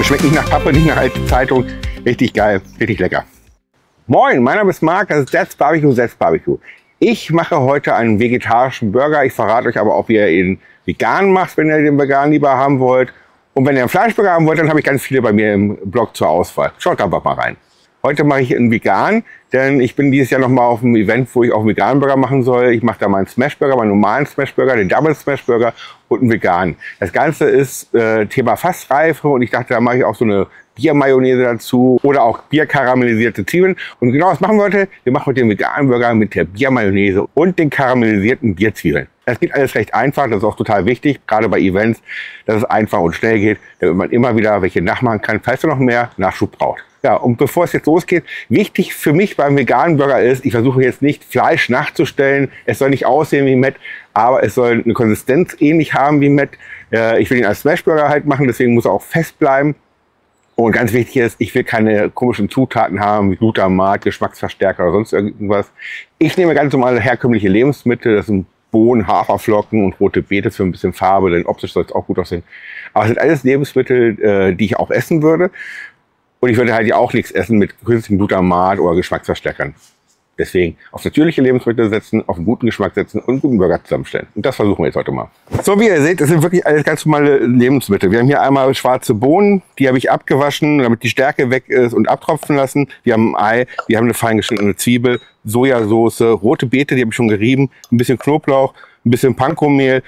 schmeckt nicht nach Pappe, nicht nach alter Zeitung. Richtig geil, richtig lecker. Moin, mein Name ist Marc, das ist That's Barbecue, That's Barbecue. Ich mache heute einen vegetarischen Burger. Ich verrate euch aber auch, wie ihr ihn vegan macht, wenn ihr den vegan lieber haben wollt. Und wenn ihr einen Fleischburger haben wollt, dann habe ich ganz viele bei mir im Blog zur Auswahl. Schaut einfach mal rein. Heute mache ich einen vegan, denn ich bin dieses Jahr noch mal auf einem Event, wo ich auch einen veganen Burger machen soll. Ich mache da meinen Smashburger, meinen normalen Smashburger, den Double Smashburger und einen veganen. Das Ganze ist Thema Fassreife und ich dachte, da mache ich auch so eine Biermayonnaise dazu oder auch bierkaramellisierte Zwiebeln. Und genau das machen wir heute. Wir machen heute den veganen Burger mit der Biermayonnaise und den karamellisierten Bierzwiebeln. Das geht alles recht einfach, das ist auch total wichtig, gerade bei Events, dass es einfach und schnell geht, damit man immer wieder welche nachmachen kann, falls ihr noch mehr Nachschub braucht. Ja, und bevor es jetzt losgeht, wichtig für mich beim veganen Burger ist, ich versuche jetzt nicht Fleisch nachzustellen, es soll nicht aussehen wie Mett, aber es soll eine Konsistenz ähnlich haben wie Mett. Ich will ihn als Smashburger halt machen, deswegen muss er auch fest bleiben. Und ganz wichtig ist, ich will keine komischen Zutaten haben, wie Glutamat, Geschmacksverstärker oder sonst irgendwas. Ich nehme ganz normale herkömmliche Lebensmittel, das sind Bohnen, Haferflocken und rote Beete für ein bisschen Farbe, denn optisch soll es auch gut aussehen. Aber es sind alles Lebensmittel, die ich auch essen würde. Und ich würde halt ja auch nichts essen mit künstlichem Glutamat oder Geschmacksverstärkern. Deswegen auf natürliche Lebensmittel setzen, auf einen guten Geschmack setzen und einen guten Burger zusammenstellen. Und das versuchen wir jetzt heute mal. So, wie ihr seht, das sind wirklich alles ganz normale Lebensmittel. Wir haben hier einmal schwarze Bohnen, die habe ich abgewaschen, damit die Stärke weg ist und abtropfen lassen. Wir haben ein Ei, wir haben eine fein geschnittene Zwiebel, Sojasauce, rote Beete, die habe ich schon gerieben, ein bisschen Knoblauch, ein bisschen Panko-Mehl,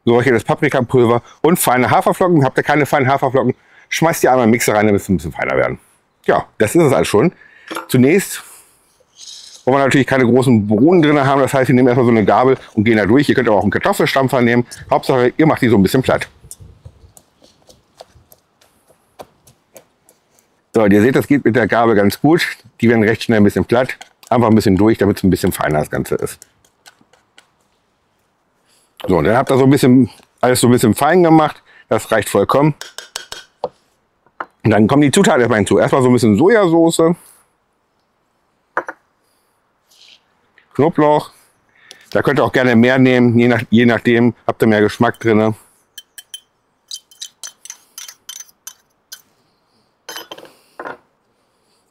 geräuchertes Paprikapulver und feine Haferflocken. Habt ihr keine feinen Haferflocken, schmeißt die einmal im Mixer rein, damit sie ein bisschen feiner werden. Ja, das ist es alles schon. Zunächst wollen wir natürlich keine großen Bohnen drin haben. Das heißt, wir nehmen erstmal so eine Gabel und gehen da durch. Ihr könnt aber auch einen Kartoffelstampfer nehmen. Hauptsache, ihr macht die so ein bisschen platt. So, und ihr seht, das geht mit der Gabel ganz gut. Die werden recht schnell ein bisschen platt. Einfach ein bisschen durch, damit es ein bisschen feiner das Ganze ist. So, und dann habt ihr so ein bisschen, alles so ein bisschen fein gemacht. Das reicht vollkommen. Und dann kommen die Zutaten erstmal hinzu. Erstmal so ein bisschen Sojasauce. Knoblauch, da könnt ihr auch gerne mehr nehmen, je nachdem habt ihr mehr Geschmack drin.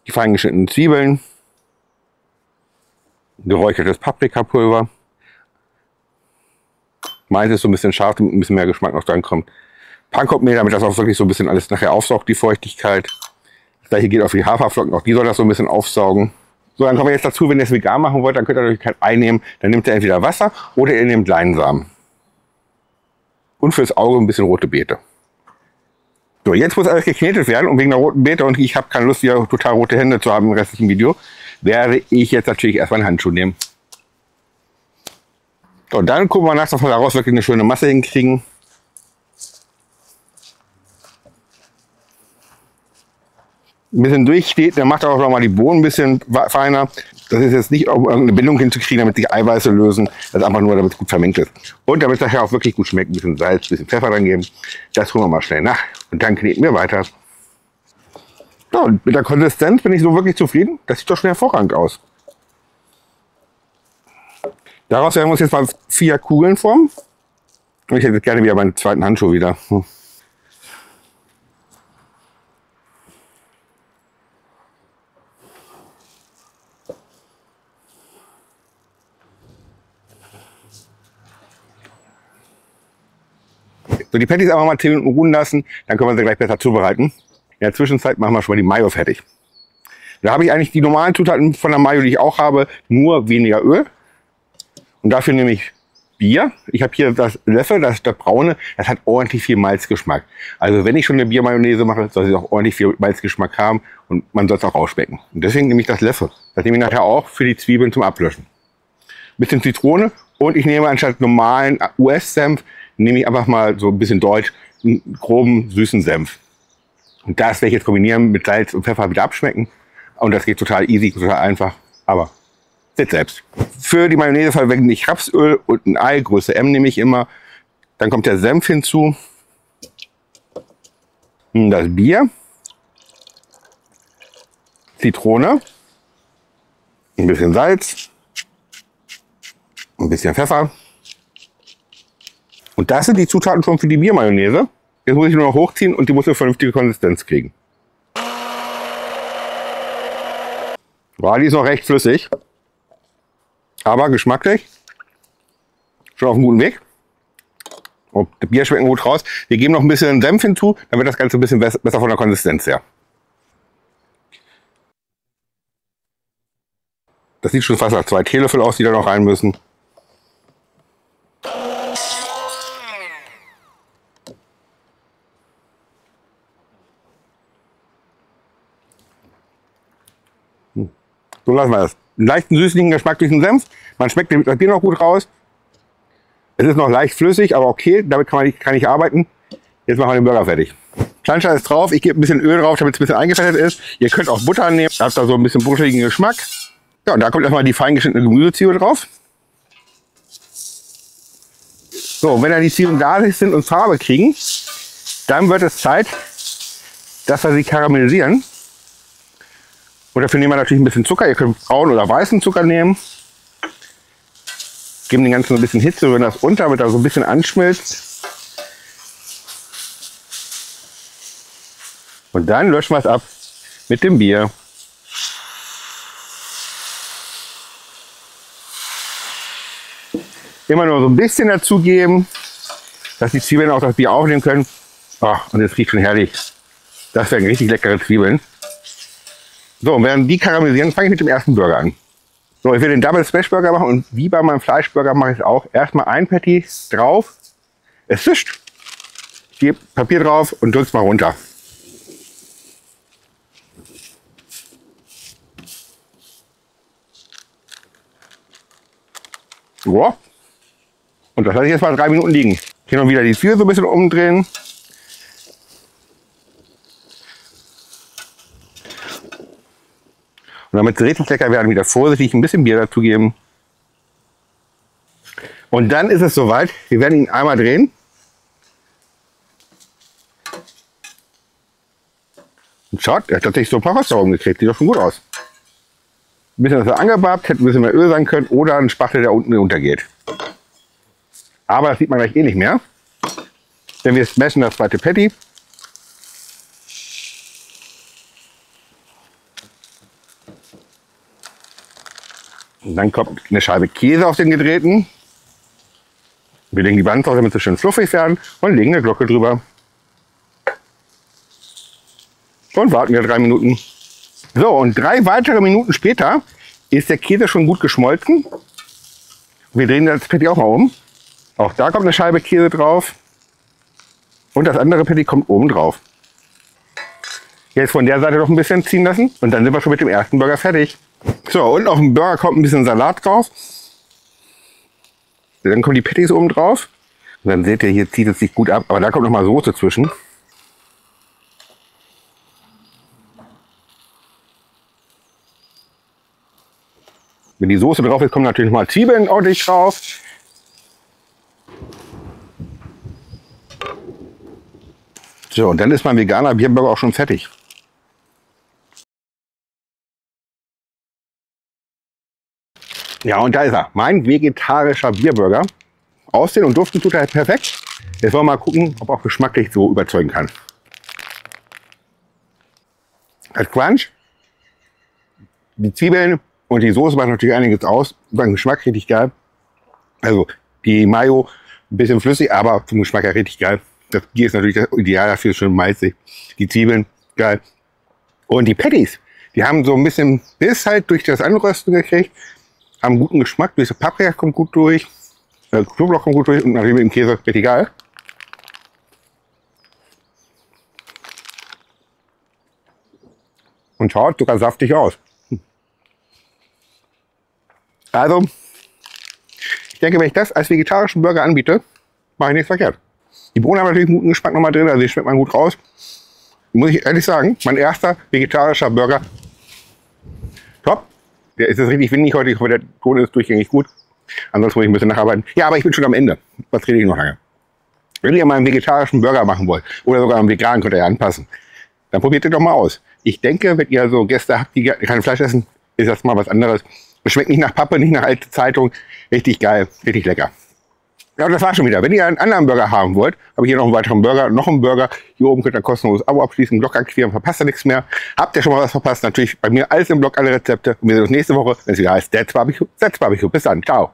Die fein geschnittenen Zwiebeln, geräuchertes Paprikapulver. Meins ist so ein bisschen scharf, damit ein bisschen mehr Geschmack noch dran kommt. Panko-Mehl, damit das auch wirklich so ein bisschen alles nachher aufsaugt, die Feuchtigkeit. Das gleiche geht auf die Haferflocken, auch die soll das so ein bisschen aufsaugen. So, dann kommen wir jetzt dazu, wenn ihr es vegan machen wollt, dann könnt ihr natürlich kein Ei nehmen. Dann nehmt ihr entweder Wasser oder ihr nehmt Leinsamen. Und fürs Auge ein bisschen rote Beete. So, jetzt muss alles geknetet werden und wegen der roten Beete, und ich habe keine Lust, wieder total rote Hände zu haben im restlichen Video, werde ich jetzt natürlich erstmal einen Handschuh nehmen. So, und dann gucken wir nach, dass wir daraus wirklich eine schöne Masse hinkriegen. Ein bisschen durchsteht, dann macht er auch noch mal die Bohnen ein bisschen feiner. Das ist jetzt nicht, um irgendeine Bindung hinzukriegen, damit sich Eiweiße lösen. Das ist einfach nur, damit es gut vermengt ist. Und damit es nachher auch wirklich gut schmeckt, ein bisschen Salz, ein bisschen Pfeffer dran geben. Das holen wir mal schnell nach. Und dann kneten wir weiter. Ja, und mit der Konsistenz bin ich so wirklich zufrieden. Das sieht doch schon hervorragend aus. Daraus werden wir uns jetzt mal 4 Kugeln formen. Und ich hätte jetzt gerne wieder meinen zweiten Handschuh wieder. So, die Patties einfach mal 10 Minuten ruhen lassen, dann können wir sie gleich besser zubereiten. In der Zwischenzeit machen wir schon mal die Mayo fertig. Da habe ich eigentlich die normalen Zutaten von der Mayo, die ich auch habe, nur weniger Öl. Und dafür nehme ich Bier. Ich habe hier das Löffel, das ist das braune, das hat ordentlich viel Malzgeschmack. Also wenn ich schon eine Biermayonnaise mache, soll sie auch ordentlich viel Malzgeschmack haben und man soll es auch rausschmecken. Und deswegen nehme ich das Löffel. Das nehme ich nachher auch für die Zwiebeln zum Ablöschen. Ein bisschen Zitrone und ich nehme anstatt normalen US-Senf, nehme ich einfach mal so ein bisschen deutsch, einen groben, süßen Senf. Und das werde ich jetzt kombinieren mit Salz und Pfeffer wieder abschmecken. Und das geht total easy, total einfach. Aber seht selbst. Für die Mayonnaise verwende ich Rapsöl und ein Ei, Größe M nehme ich immer. Dann kommt der Senf hinzu. Das Bier. Zitrone. Ein bisschen Salz. Ein bisschen Pfeffer. Und das sind die Zutaten schon für die Biermayonnaise. Jetzt muss ich nur noch hochziehen und die muss eine vernünftige Konsistenz kriegen. Boah, die ist noch recht flüssig. Aber geschmacklich schon auf einem guten Weg. Und das Bier schmeckt gut raus. Wir geben noch ein bisschen Senf hinzu, dann wird das Ganze ein bisschen besser von der Konsistenz her. Das sieht schon fast nach 2 Teelöffel aus, die da noch rein müssen. So lassen wir das. Einen leichten süßlichen, geschmacklichen Senf. Man schmeckt das Bier noch gut raus. Es ist noch leicht flüssig, aber okay, damit kann ich arbeiten. Jetzt machen wir den Burger fertig. Plancha ist drauf, ich gebe ein bisschen Öl drauf, damit es ein bisschen eingefettet ist. Ihr könnt auch Butter nehmen, da habt ihr so ein bisschen buscheligen Geschmack. Ja, und da kommt erstmal die fein geschnittene Gemüsezwiebel drauf. So, und wenn dann die Zwiebeln da sind und Farbe kriegen, dann wird es Zeit, dass wir sie karamellisieren. Und dafür nehmen wir natürlich ein bisschen Zucker. Ihr könnt braunen oder weißen Zucker nehmen. Geben den ganzen ein bisschen Hitze, rühren das unter, damit er so ein bisschen anschmilzt. Und dann löschen wir es ab mit dem Bier. Immer nur so ein bisschen dazugeben, dass die Zwiebeln auch das Bier aufnehmen können. Oh, und es riecht schon herrlich. Das werden richtig leckere Zwiebeln. So, und während die karamellisieren, fange ich mit dem ersten Burger an. So, ich will den Double Smash Burger machen und wie bei meinem Fleischburger mache ich es auch. Erstmal ein Patty drauf. Es zischt. Ich gebe Papier drauf und drücke es mal runter. So. Und das lasse ich jetzt mal 3 Minuten liegen. Hier noch wieder die Zwiebel so ein bisschen umdrehen. Und damit sie richtig lecker werden, wieder vorsichtig ein bisschen Bier dazugeben. Und dann ist es soweit. Wir werden ihn einmal drehen. Und schaut, er hat tatsächlich so ein paar Röstaromen gekriegt. Sieht doch schon gut aus. Ein bisschen was angebarbt, hätte ein bisschen mehr Öl sein können oder ein Spachtel, der unten untergeht. Aber das sieht man gleich eh nicht mehr. Denn wir smashen das zweite Patty. Und dann kommt eine Scheibe Käse auf den gedrehten. Wir legen die Band drauf, damit sie schön fluffig werden und legen eine Glocke drüber. Und warten wir 3 Minuten. So, und 3 weitere Minuten später ist der Käse schon gut geschmolzen. Wir drehen das Patty auch mal um. Auch da kommt eine Scheibe Käse drauf. Und das andere Patty kommt oben drauf. Jetzt von der Seite noch ein bisschen ziehen lassen. Und dann sind wir schon mit dem ersten Burger fertig. So, und auf dem Burger kommt ein bisschen Salat drauf. Dann kommen die Patties oben drauf. Und dann seht ihr, hier zieht es sich gut ab. Aber da kommt noch mal Soße zwischen. Wenn die Soße drauf ist, kommen natürlich mal Zwiebeln ordentlich drauf. So, und dann ist mein veganer Bierburger auch schon fertig. Ja, und da ist er. Mein vegetarischer Bierburger. Aussehen und Duften tut er perfekt. Jetzt wollen wir mal gucken, ob er auch geschmacklich so überzeugen kann. Das Crunch, die Zwiebeln und die Soße machen natürlich einiges aus. Beim Geschmack richtig geil. Also die Mayo ein bisschen flüssig, aber zum Geschmack ja richtig geil. Das Bier ist natürlich das Ideal dafür, schön malzig. Die Zwiebeln, geil. Und die Patties, die haben so ein bisschen Biss halt durch das Anrösten gekriegt. Haben guten Geschmack, durch das Paprika kommt gut durch. Knoblauch kommt gut durch und natürlich mit dem Käse richtig geil. Und schaut sogar saftig aus. Also, ich denke, wenn ich das als vegetarischen Burger anbiete, mache ich nichts verkehrt. Die Bohnen haben natürlich einen guten Geschmack nochmal drin, also die schmeckt man gut raus. Muss ich ehrlich sagen, mein erster vegetarischer Burger. Top. Der ist jetzt richtig windig heute, ich hoffe, der Ton ist durchgängig gut. Ansonsten muss ich ein bisschen nacharbeiten. Ja, aber ich bin schon am Ende. Was rede ich noch lange? Wenn ihr mal einen vegetarischen Burger machen wollt, oder sogar einen veganen, könnt ihr ja anpassen. Dann probiert ihr doch mal aus. Ich denke, wenn ihr so Gäste habt, die kein Fleisch essen, ist das mal was anderes. Es schmeckt nicht nach Pappe, nicht nach alte Zeitung. Richtig geil, richtig lecker. Ja, und das war schon wieder. Wenn ihr einen anderen Burger haben wollt, habe ich hier noch einen weiteren Burger, noch einen Burger. Hier oben könnt ihr ein kostenloses Abo abschließen, Blog aktivieren, verpasst ihr nichts mehr. Habt ihr schon mal was verpasst? Natürlich bei mir alles im Blog, alle Rezepte. Und wir sehen uns nächste Woche, wenn es wieder heißt That's Barbecue. Bis dann. Ciao.